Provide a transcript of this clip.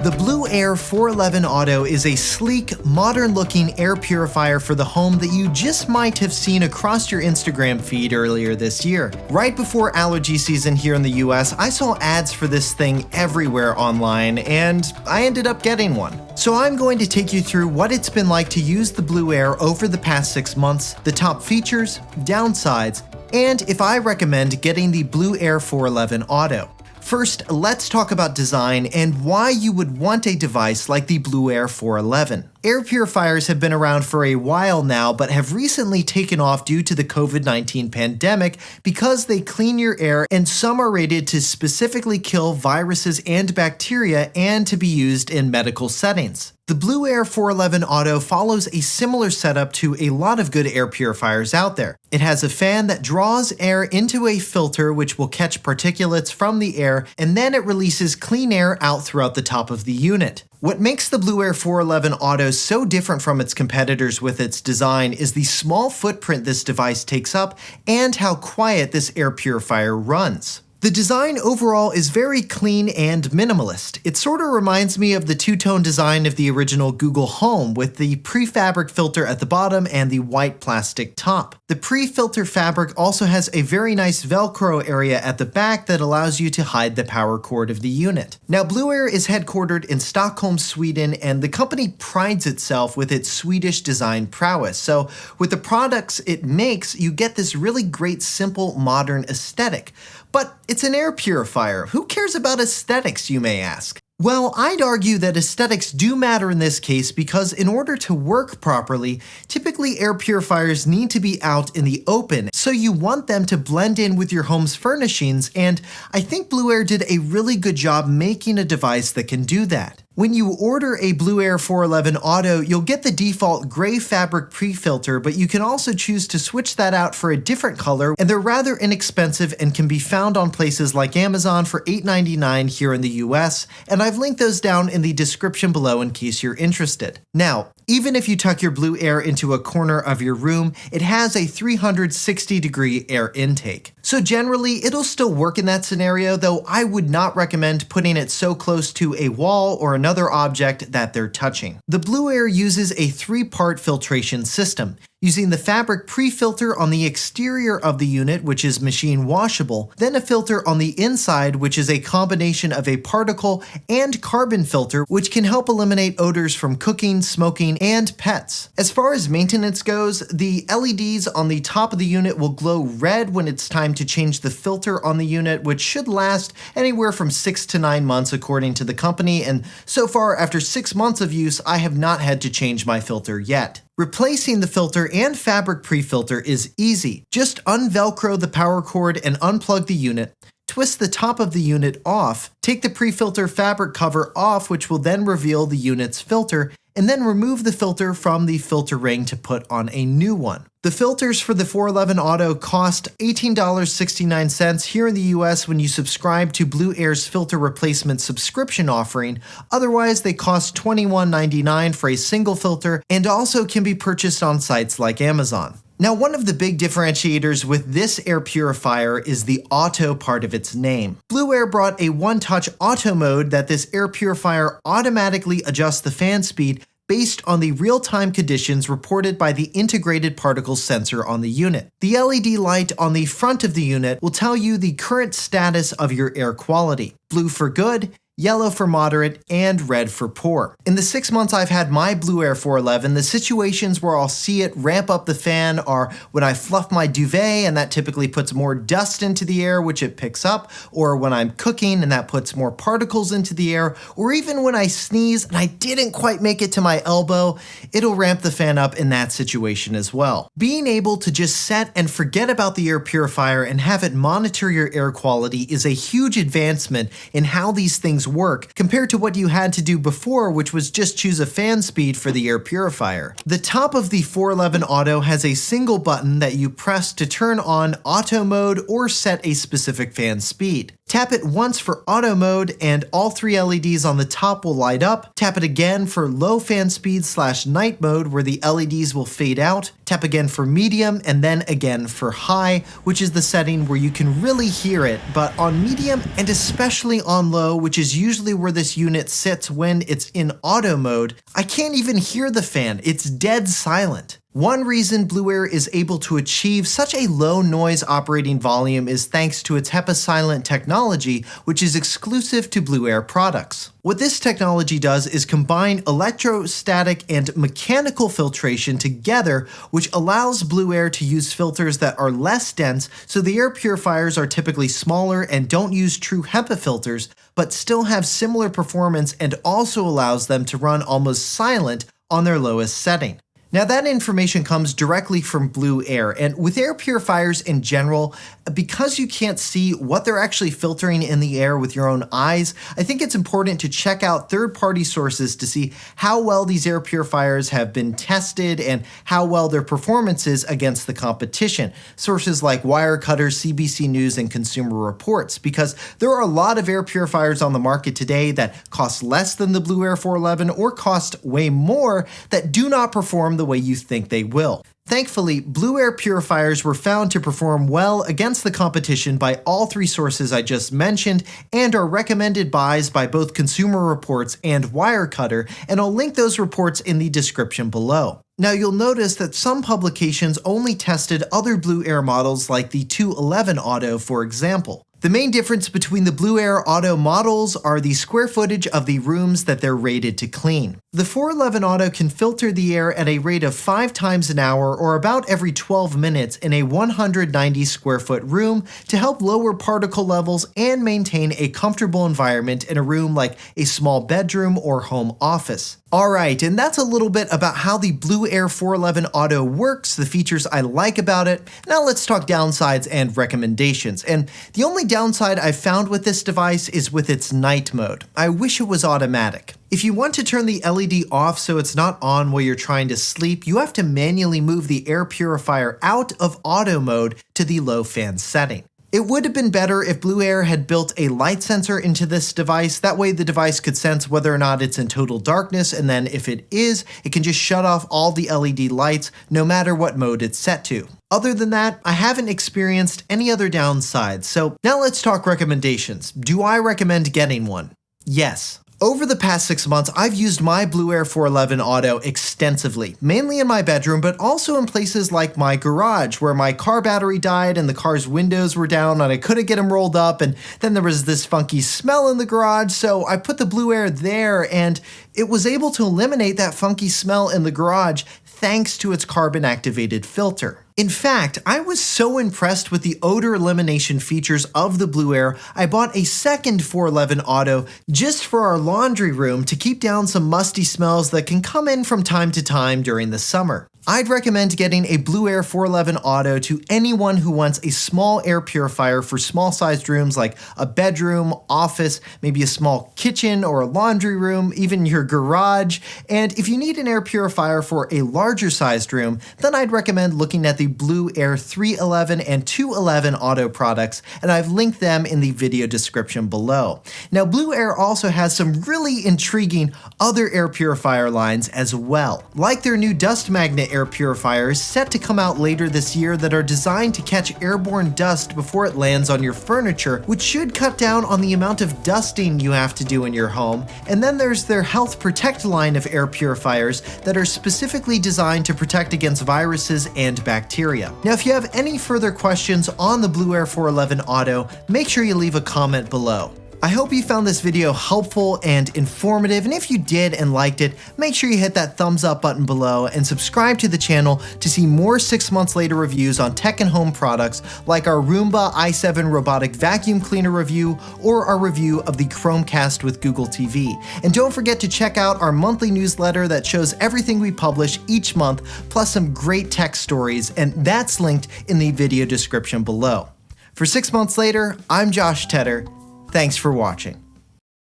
The Blueair 411 Auto is a sleek, modern-looking air purifier for the home that you just might have seen across your Instagram feed earlier this year. Right before allergy season here in the US, I saw ads for this thing everywhere online, and I ended up getting one. So I'm going to take you through what it's been like to use the Blueair over the past 6 months, the top features, downsides, and if I recommend getting the Blueair 411 Auto. First, let's talk about design and why you would want a device like the Blueair 411. Air purifiers have been around for a while now, but have recently taken off due to the COVID-19 pandemic because they clean your air, and some are rated to specifically kill viruses and bacteria and to be used in medical settings. The Blueair 411 Auto follows a similar setup to a lot of good air purifiers out there. It has a fan that draws air into a filter which will catch particulates from the air, and then it releases clean air out throughout the top of the unit. What makes the Blueair 411 Auto so different from its competitors with its design is the small footprint this device takes up and how quiet this air purifier runs. The design overall is very clean and minimalist. It sort of reminds me of the two-tone design of the original Google Home with the pre-fabric filter at the bottom and the white plastic top. The pre-filter fabric also has a very nice Velcro area at the back that allows you to hide the power cord of the unit. Now, Blueair is headquartered in Stockholm, Sweden, and the company prides itself with its Swedish design prowess. So with the products it makes, you get this really great, simple, modern aesthetic. But it's an air purifier. Who cares about aesthetics, you may ask? Well, I'd argue that aesthetics do matter in this case because in order to work properly, typically air purifiers need to be out in the open, so you want them to blend in with your home's furnishings, and I think Blueair did a really good job making a device that can do that. When you order a Blueair 411 Auto, you'll get the default gray fabric pre-filter, but you can also choose to switch that out for a different color, and they're rather inexpensive and can be found on places like Amazon for $8.99 here in the US, and I've linked those down in the description below in case you're interested. Now, even if you tuck your Blueair into a corner of your room, it has a 360-degree air intake. So generally, it'll still work in that scenario, though I would not recommend putting it so close to a wall or another object that they're touching. The Blueair uses a 3-part filtration system, using the fabric pre-filter on the exterior of the unit, which is machine washable, then a filter on the inside, which is a combination of a particle and carbon filter, which can help eliminate odors from cooking, smoking, and pets. As far as maintenance goes, the LEDs on the top of the unit will glow red when it's time to change the filter on the unit, which should last anywhere from 6 to 9 months according to the company, and so far after 6 months of use, I have not had to change my filter yet. Replacing the filter and fabric pre-filter is easy. Just unvelcro the power cord and unplug the unit, twist the top of the unit off, take the pre-filter fabric cover off, which will then reveal the unit's filter, and then remove the filter from the filter ring to put on a new one. The filters for the 411 Auto cost $18.69 here in the US when you subscribe to Blueair's filter replacement subscription offering. Otherwise, they cost $21.99 for a single filter and also can be purchased on sites like Amazon. Now, one of the big differentiators with this air purifier is the auto part of its name. Blueair brought a one-touch auto mode that this air purifier automatically adjusts the fan speed based on the real-time conditions reported by the integrated particle sensor on the unit. The LED light on the front of the unit will tell you the current status of your air quality. Blue for good, yellow for moderate, and red for poor. In the 6 months I've had my Blueair 411, the situations where I'll see it ramp up the fan are when I fluff my duvet and that typically puts more dust into the air, which it picks up, or when I'm cooking and that puts more particles into the air, or even when I sneeze and I didn't quite make it to my elbow, it'll ramp the fan up in that situation as well. Being able to just set and forget about the air purifier and have it monitor your air quality is a huge advancement in how these things work compared to what you had to do before, which was just choose a fan speed for the air purifier. The top of the 411 Auto has a single button that you press to turn on auto mode or set a specific fan speed. Tap it once for auto mode and all 3 LEDs on the top will light up. Tap it again for low fan speed / night mode where the LEDs will fade out. Tap again for medium and then again for high, which is the setting where you can really hear it, but on medium and especially on low, which is usually where this unit sits when it's in auto mode, I can't even hear the fan. It's dead silent. One reason Blueair is able to achieve such a low noise operating volume is thanks to its HEPASilent technology, which is exclusive to Blueair products. What this technology does is combine electrostatic and mechanical filtration together, which allows Blueair to use filters that are less dense, so the air purifiers are typically smaller and don't use true HEPA filters, but still have similar performance and also allows them to run almost silent on their lowest setting. Now that information comes directly from Blueair, and with air purifiers in general, because you can't see what they're actually filtering in the air with your own eyes, I think it's important to check out third-party sources to see how well these air purifiers have been tested and how well their performance is against the competition. Sources like Wirecutter, CBC News, and Consumer Reports, because there are a lot of air purifiers on the market today that cost less than the Blueair 411 or cost way more that do not perform the way you think they will. Thankfully, Blueair purifiers were found to perform well against the competition by all 3 sources I just mentioned and are recommended buys by both Consumer Reports and Wirecutter, and I'll link those reports in the description below. Now you'll notice that some publications only tested other Blueair models like the 211 Auto, for example. The main difference between the Blueair Auto models are the square footage of the rooms that they're rated to clean. The 411 Auto can filter the air at a rate of 5 times an hour or about every 12 minutes in a 190 square foot room to help lower particle levels and maintain a comfortable environment in a room like a small bedroom or home office. Alright, and that's a little bit about how the Blueair 411 Auto works, the features I like about it. Now let's talk downsides and recommendations. And the only downside I've found with this device is with its night mode. I wish it was automatic. If you want to turn the LED off so it's not on while you're trying to sleep, you have to manually move the air purifier out of auto mode to the low fan setting. It would have been better if Blueair had built a light sensor into this device. That way the device could sense whether or not it's in total darkness, and then if it is, it can just shut off all the LED lights no matter what mode it's set to. Other than that, I haven't experienced any other downsides. So now let's talk recommendations. Do I recommend getting one? Yes. Over the past 6 months, I've used my Blueair 411 Auto extensively, mainly in my bedroom, but also in places like my garage, where my car battery died and the car's windows were down and I couldn't get them rolled up, and then there was this funky smell in the garage, so I put the Blueair there and it was able to eliminate that funky smell in the garage thanks to its carbon-activated filter. In fact, I was so impressed with the odor elimination features of the Blueair, I bought a second 411 Auto just for our laundry room to keep down some musty smells that can come in from time to time during the summer. I'd recommend getting a Blueair 411 Auto to anyone who wants a small air purifier for small-sized rooms like a bedroom, office, maybe a small kitchen or a laundry room, even your garage. And if you need an air purifier for a larger-sized room, then I'd recommend looking at the Blueair 311 and 211 Auto products, and I've linked them in the video description below. Now, Blueair also has some really intriguing other air purifier lines as well, like their new DustMagnet air purifiers set to come out later this year that are designed to catch airborne dust before it lands on your furniture, which should cut down on the amount of dusting you have to do in your home. And then there's their HealthProtect line of air purifiers that are specifically designed to protect against viruses and bacteria. Now, if you have any further questions on the Blueair 411 Auto, make sure you leave a comment below. I hope you found this video helpful and informative, and if you did and liked it, make sure you hit that thumbs up button below and subscribe to the channel to see more 6 months later reviews on tech and home products like our Roomba i7 robotic vacuum cleaner review or our review of the Chromecast with Google TV. And don't forget to check out our monthly newsletter that shows everything we publish each month, plus some great tech stories, and that's linked in the video description below. For 6 months later, I'm Josh Tedder. Thanks for watching.